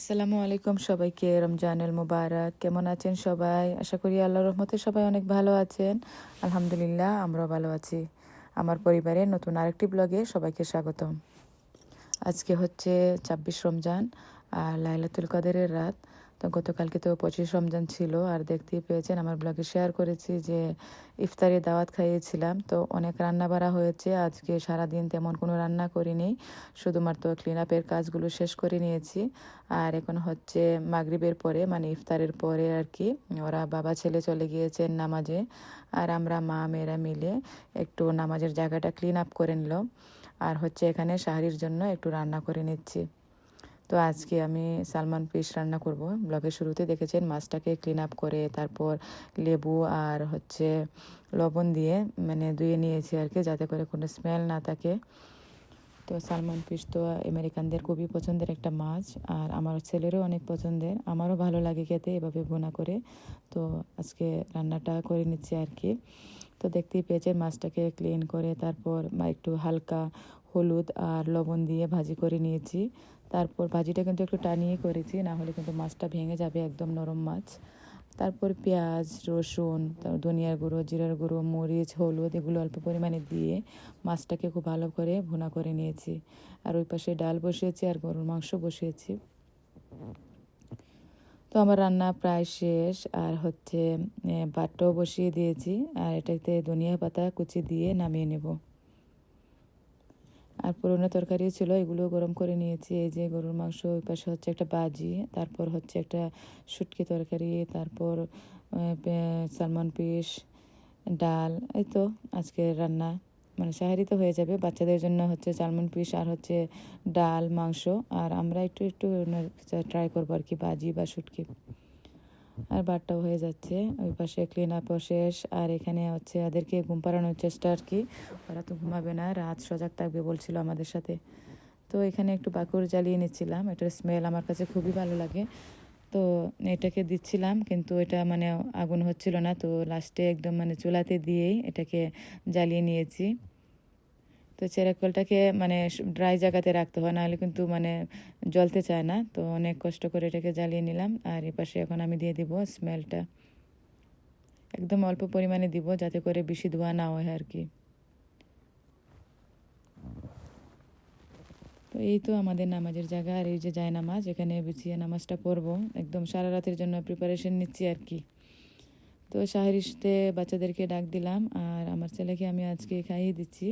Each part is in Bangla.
আসসালামু আলাইকুম সবাইকে, রমজানুল মুবারক। কেমন আছেন সবাই? আশা করি আল্লাহর রহমতে সবাই অনেক ভালো আছেন। আলহামদুলিল্লাহ, আমরাও ভালো আছি। আমার পরিবারের নতুন আরেকটি ব্লগে সবাইকে স্বাগতম। আজকে হচ্ছে ২৬ রমজান আর লাইলাতুল কদরের রাত। তো গতকালকে তো ২৫ রমজান ছিল, আর দেখতেই পেয়েছেন আমার ব্লগে শেয়ার করেছি যে ইফতারে দাওয়াত খাইয়েছিলাম। তো অনেক রান্না বাড়া হয়েছে। আজকে সারাদিন তেমন কোনো রান্না করিনি, শুধুমাত্র ক্লিন আপের কাজগুলো শেষ করে নিয়েছি। আর এখন হচ্ছে মাগরিবের পরে, মানে ইফতারের পরে আর কি, ওরা বাবা ছেলে চলে গিয়েছেন নামাজে, আর আমরা মা মেয়েরা মিলে একটু নামাজের জায়গাটা ক্লিন আপ করে নিল। আর হচ্ছে এখানে শাহরির জন্য একটু রান্না করে নিচ্ছি। তো আজকে আমি সালমান ফিশ রান্না করব। ব্লগের শুরুতে দেখেছেন মাছটাকে ক্লিন আপ করে তারপর লেবু আর হচ্ছে লবণ দিয়ে মানে ধুয়ে নিয়েছি আর কি, যাতে করে কোনো স্মেল না থাকে। তো সালমান ফিশ তো আমেরিকানদের খুবই পছন্দের একটা মাছ, আর আমার ছেলেরও অনেক পছন্দের, আমারও ভালো লাগে খেতে এভাবে ভুনা করে। তো আজকে রান্নাটা করে নিচ্ছি আর কি। তো দেখতেই পেয়েছেন মাছটাকে ক্লিন করে তারপর একটু হালকা হলুদ আর লবণ দিয়ে ভাজি করে নিয়েছি। তারপর ভাজিটা কিন্তু একটু টানিয়ে করেছি, না হলে কিন্তু মাছটা ভেঙে যাবে, একদম নরম মাছ। তারপর পেঁয়াজ, রসুন, তারপর ধনিয়ার গুঁড়ো, জিরার গুঁড়ো, মরিচ, হলুদ এগুলো অল্প পরিমাণে দিয়ে মাছটাকে খুব ভালো করে ভুনা করে নিয়েছি। আর ওই পাশে ডাল বসিয়েছি আর গরুর মাংস বসিয়েছি। তো আমার রান্না প্রায় শেষ। আর হচ্ছে ভাতটাও বসিয়ে দিয়েছি, আর এটাতে ধনিয়া পাতা কুচি দিয়ে নামিয়ে নেব। আর পুরনো তরকারি ছিল, এগুলো গরম করে নিয়েছি। এই যে গরুর মাংস, ওই পাশে হচ্ছে একটা ভাজি, তারপর হচ্ছে একটা শুটকি তরকারি, তারপর সালমন ফিশ, ডাল। এই তো আজকের রান্না, মানে সাহারি তো হয়ে যাবে। বাচ্চাদের জন্য হচ্ছে সালমন ফিশ আর হচ্ছে ডাল মাংস, আর আমরা একটু একটু ট্রাই করবো আর কি, ভাজি বা শুটকি। আর ভাতটাও হয়ে যাচ্ছে, ওই পাশে ক্লিন আপও শেষ। আর এখানে হচ্ছে ওদেরকে ঘুম পাড়ানোর চেষ্টা আর কি। ওরা তো ঘুমাবে না, রাত সজাগ থাকবে বলছিল আমাদের সাথে। তো এখানে একটু বাকুর জ্বালিয়ে নিচ্ছিলাম, এটার স্মেল আমার কাছে খুবই ভালো লাগে। তো এটাকে দিচ্ছিলাম, কিন্তু এটা মানে আগুন হচ্ছিল না, তো লাস্টে একদম মানে চুলাতে দিয়েই এটাকে জ্বালিয়ে নিয়েছি। তো চেরাকলটাকে মানে ড্রাই জায়গাতে রাখতে হয়, নাহলে কিন্তু মানে জ্বলতে চায় না। তো অনেক কষ্ট করে এটাকে জ্বালিয়ে নিলাম। আর এপাশে এখন আমি দিয়ে দিব স্মেলটা, একদম অল্প পরিমাণে দিব যাতে করে বেশি ধোয়া না হয় আর কি। তো এই তো আমাদের নামাজের জায়গা, আর এই যে যায় নামাজ, এখানে বিছিয়ে নামাজটা পড়বো। একদম সারা রাতের জন্য প্রিপারেশন নিচ্ছি আর কি। তো সাহারিতে বাচ্চাদেরকে ডাক দিলাম, আর আমার ছেলেকে আমি আজকে খাইয়ে দিচ্ছি।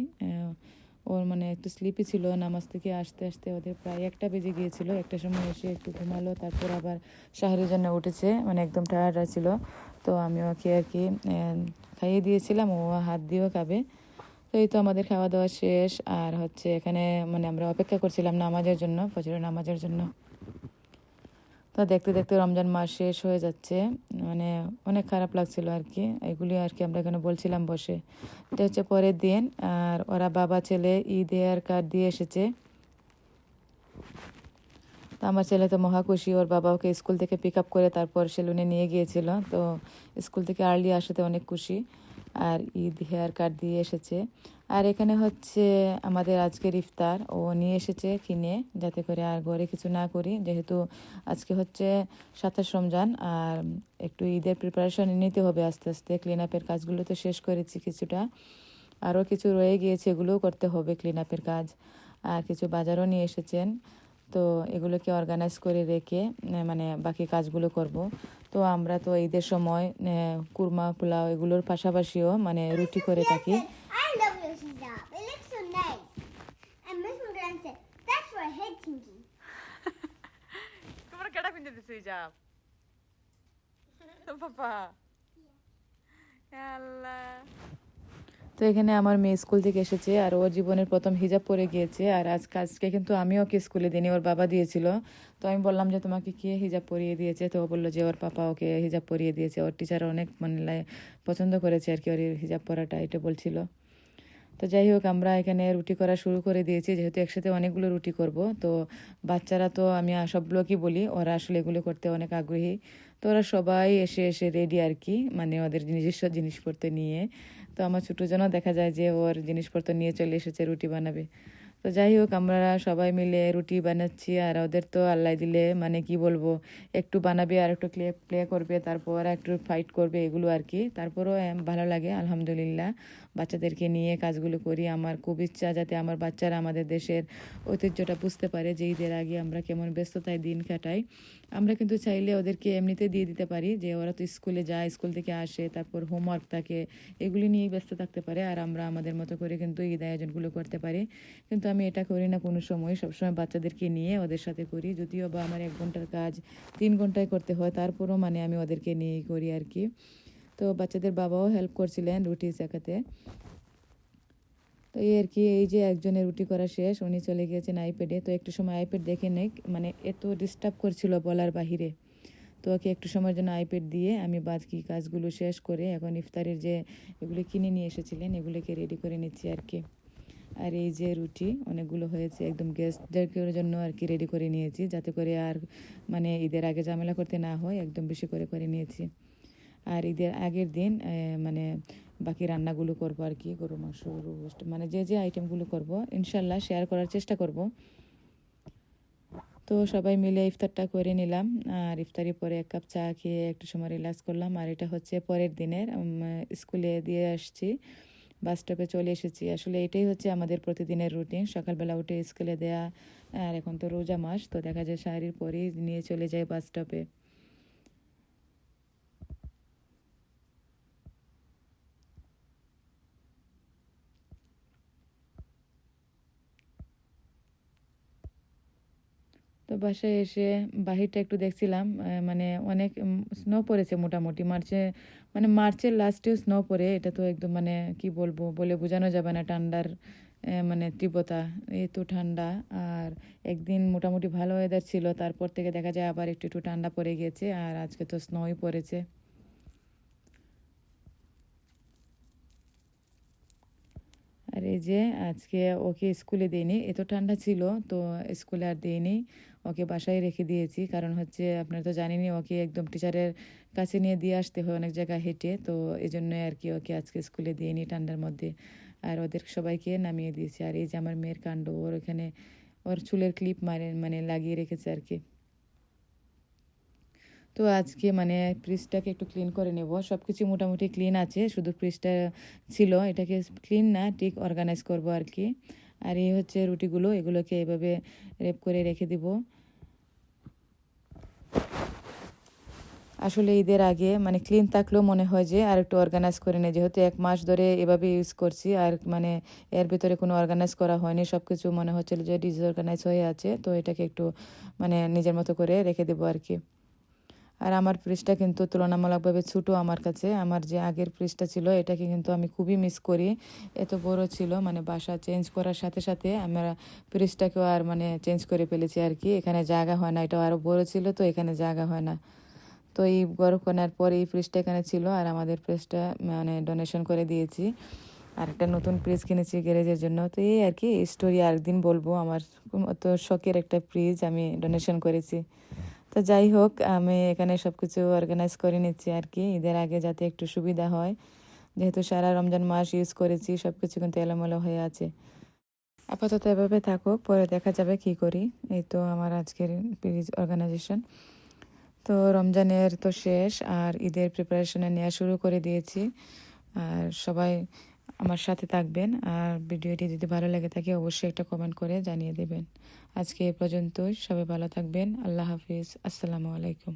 ওর মানে একটু স্লিপি ছিল, নামাজ থেকে আসতে আসতে ওদের প্রায় 1টা বেজে গিয়েছিল। একটা সময় এসে একটু ঘুমালো, তারপর আবার সাহারির জন্য উঠেছে, মানে একদম টায়ার্ড ছিল। তো আমি ওকে আর কি খাইয়ে দিয়েছিলাম, ও হাত দিয়েও খাবে। তো এই তো আমাদের খাওয়া দাওয়া শেষ। আর হচ্ছে এখানে মানে আমরা অপেক্ষা করছিলাম নামাজের জন্য, ফজরের নামাজের জন্য। তো দেখতে দেখতে রমজান মাস শেষ হয়ে যাচ্ছে, মানে অনেক খারাপ লাগছিল আর কি। এগুলি আর কি আমরা এখানে বলছিলাম বসে। এটা হচ্ছে পরের দিন, আর ওরা বাবা ছেলে ঈদের কার্ড দিয়ে এসেছে। তো আমার ছেলে তো মহা খুশি, ওর বাবা ওকে স্কুল থেকে পিক আপ করে তারপর সেলুনে নিয়ে গিয়েছিল। তো স্কুল থেকে আর্লি আসাতে অনেক খুশি। আর ঈদ হেয়ার কাট দিয়ে এসেছে। আর এখানে হচ্ছে আমাদের আজকের ইফতার ও নিয়ে এসেছে কিনে, যাতে করে আর ঘরে কিছু না করি, যেহেতু আজকে হচ্ছে 27 রমজান। আর একটু ঈদের প্রিপারেশন নিতে হবে আস্তে আস্তে। ক্লিন আপের কাজগুলো তো শেষ করেছি কিছুটা, আরও কিছু রয়ে গিয়েছে, এগুলোও করতে হবে ক্লিন আপের কাজ। আর কিছু বাজারও নিয়ে এসেছেন, তো এগুলোকে অর্গানাইজ করে রেখে মানে বাকি কাজগুলো করব। তো আমরা তো ঈদের সময় কুরমা পোলাও এগুলোর পাশাপাশিও মানে রুটি করে থাকি। I love your hijab. It looks so nice. And Miss Mugran said, that's for head thinking. তোমার কেডা পিনতে দিছে হিজাব? বাবা আল্লাহ। তো এখানে আমার মেয়ে স্কুল থেকে এসেছে, আর ও জীবনের প্রথম হিজাব পরে গিয়েছে। আর আজকে কিন্তু আমিও ওকে স্কুলে দিইনি, ওর বাবা দিয়েছিল। তো আমি বললাম যে তোমাকে কে হিজাব পরিয়ে দিয়েছে? তো ও বললো যে ওর পাপা ওকে হিজাব পরিয়ে দিয়েছে, ওর টিচার অনেক মানে পছন্দ করেছে আর কি ওর হিজাব পরাটা, এটা বলছিল। তো যাই হোক, আমরা এখানে রুটি করা শুরু করে দিয়েছি, যেহেতু একসাথে অনেকগুলো রুটি করব। তো বাচ্চারা তো আমি সবগুলোকে বলি, ওরা আসলে এগুলো করতে অনেক আগ্রহী। তো ওরা সবাই এসে এসে রেডি আর কি, মানে ওদের নিজস্ব জিনিসপত্র নিয়ে। তো আমার ছোটো জনও দেখা যায় যে ওর জিনিসপত্র নিয়ে চলে এসেছে রুটি বানাবে। তো তো যাই হোক আমরা সবাই মিলে রুটি বানাচ্ছি, আর ওদের তো আল্লাহ দিলে মানে কি বলবো, একটু বানাবে আর একটু প্লে করবে, তারপর একটু ফাইট করবে, এগুলো আর কি। তারপরও ভালো লাগে আলহামদুলিল্লাহ, বাচ্চাদেরকে নিয়ে কাজগুলো করি। আমার খুব ইচ্ছা যাতে আমার বাচ্চারা আমাদের দেশের ঐতিহ্যটা বুঝতে পারে, যে ঈদের আগে আমরা কেমন ব্যস্ততায় দিন কাটাই। আমরা কিন্তু চাইলে ওদেরকে এমনিতে দিয়ে দিতে পারি, যে ওরা তো স্কুলে যায়, স্কুল থেকে আসে, তারপর হোমওয়ার্ক থাকে, এগুলি নিয়েই ব্যস্ত থাকতে পারে, আর আমরা আমাদের মতো করে কিন্তু ঈদ আয়োজনগুলো করতে পারি। কিন্তু আমি এটা করি না কোনো সময়, সবসময় বাচ্চাদেরকে নিয়ে ওদের সাথে করি। যদিও বা আমার 1 ঘন্টার কাজ 3 ঘন্টায় করতে হয়, তারপরও মানে আমি ওদেরকে নিয়েই করি আর কি। তো বাচ্চাদের বাবাও হেল্প করছিলেন রুটি শেখাতে। তো এই আর কি, এই যে একজনের রুটি করা শেষ, উনি চলে গিয়েছেন আইপ্যাডে। তো একটু সময় আইপ্যাড দেখে নেই, মানে এত ডিস্টার্ব করছিল বলার বাহিরে। তো ওকে একটু সময়ের জন্য আইপ্যাড দিয়ে আমি বাকি কাজগুলো শেষ করে এখন ইফতারের যে এগুলো কিনে নিয়ে এসেছিলেন এগুলোকে রেডি করে নিচ্ছি আর কি। আর এই যে রুটি অনেকগুলো হয়েছে, একদম গেস্টদের জন্য আর কি রেডি করে নিয়েছি, যাতে করে আর মানে ঈদের আগে ঝামেলা করতে না হয়, একদম বেশি করে করে নিয়েছি। আর ঈদের আগের দিন মানে বাকি রান্নাগুলো করবো আর কি, গরু মাংস, রোস্ট, মানে যে যে আইটেমগুলো করব ইনশাল্লাহ শেয়ার করার চেষ্টা করব। তো সবাই মিলে ইফতারটা করে নিলাম, আর ইফতারি পরে 1 কাপ চা খেয়ে একটু সময় রিল্যাক্স করলাম। আর এটা হচ্ছে পরের দিনের, স্কুলে দিয়ে আসছি, বাস স্টপে চলে এসেছি। আসলে এটাই হচ্ছে আমাদের প্রতিদিনের রুটিন, সকালবেলা উঠে স্কুলে দেয়া। আর এখন তো রোজা মাস, তো দেখা যায় শাড়ির পরেই নিয়ে চলে যায় বাস স্টপে। তো বাসায় এসে বাহিরটা একটু দেখছিলাম, মানে অনেক স্নো পড়েছে মোটামুটি। মার্চের লাস্টেও স্নো পড়ে, এটা তো একদম মানে কি বলবো, বলে বোঝানো যাবে না ঠান্ডার মানে তীব্রতা। এত ঠান্ডা। আর একদিন মোটামুটি ভালো ওয়েদার ছিল, তারপর থেকে দেখা যায় আবার একটু একটু ঠান্ডা পড়ে গিয়েছে, আর আজকে তো স্নোই পড়েছে। আর এই যে আজকে ওকে স্কুলে দিইনি, এত ঠান্ডা ছিল, তো স্কুলে আর দিইনি, ওকে বাসায় রেখে দিয়েছি। কারণ হচ্ছে আপনারা তো জানেনই, ওকে একদম টিচারের কাছে নিয়ে দিয়ে আসতে হয় অনেক জায়গা হেঁটে, তো এই জন্যই আর কি ওকে আজকে স্কুলে দিইনি ঠান্ডার মধ্যে। আর ওদের সবাইকে নামিয়ে দিয়েছি। আর এই যে আমার মেয়ের কাণ্ড, ওর এখানে ওর চুলের ক্লিপ মানে লাগিয়ে রেখেছে আর কি। তো আজকে মানে ফ্রিজটাকে একটু ক্লিন করে নেব, সব কিছু মোটামুটি ক্লিন আছে, শুধু ফ্রিজটা ছিল, এটাকে ক্লিন না ঠিক অর্গানাইজ করব আর কি। আর এই হচ্ছে রুটিগুলো, এগুলোকে এভাবে রেপ করে রেখে দিব। আসলে ঈদের আগে মানে ক্লিন থাকলেও মনে হয় যে আর একটু অর্গানাইজ করে নেই, যেহেতু 1 মাস ধরে এভাবে ইউজ করছি, আর মানে এর ভিতরে কোনো অর্গানাইজ করা হয়নি, সব কিছু মনে হচ্ছিল যে ডিসঅর্গানাইজ হয়ে আছে। তো এটাকে একটু মানে নিজের মতো করে রেখে দেবো আর কি। আর আমার ফ্রিজটা কিন্তু তুলনামূলকভাবে ছোটো আমার কাছে। আমার যে আগের ফ্রিজটা ছিল এটাকে কিন্তু আমি খুবই মিস করি, এত বড় ছিল, মানে বাসা চেঞ্জ করার সাথে সাথে আমরা ফ্রিজটাকেও আর মানে চেঞ্জ করে ফেলেছি আর কি। এখানে জায়গা হয় না, এটা আরও বড় ছিল, তো এখানে জায়গা হয় না। তো এই গরম করার পর এই ফ্রিজটা এখানে ছিল, আর আমাদের ফ্রিজটা মানে ডোনেশন করে দিয়েছি। আর একটা নতুন ফ্রিজ কিনেছি গ্যারেজের জন্য। তো এই আর কি স্টোরি আরেকদিন বলবো, আমার অত শখের একটা ফ্রিজ আমি ডোনেশন করেছি। তো যাই হোক, আমি এখানে সব কিছু অর্গানাইজ করে নিচ্ছি আর কি, ঈদের আগে যাতে একটু সুবিধা হয়, যেহেতু সারা রমজান মাস ইউজ করেছি, সব কিছু কিন্তু এলোমেলো হয়ে আছে। আপাতত এভাবে থাকুক, পরে দেখা যাবে কি করি। এই তো আমার আজকের ফ্রিজ অর্গানাইজেশন। তো রমজানের তো শেষ, আর ঈদের প্রিপারেশনে নেওয়া শুরু করে দিয়েছি। আর সবাই আমার সাথে থাকবেন, আর ভিডিওটি যদি ভালো লেগে থাকে অবশ্যই একটা কমেন্ট করে জানিয়ে দেবেন। আজকে এ পর্যন্তই, সবাই ভালো থাকবেন। আল্লাহ হাফিজ, আসসালামু আলাইকুম।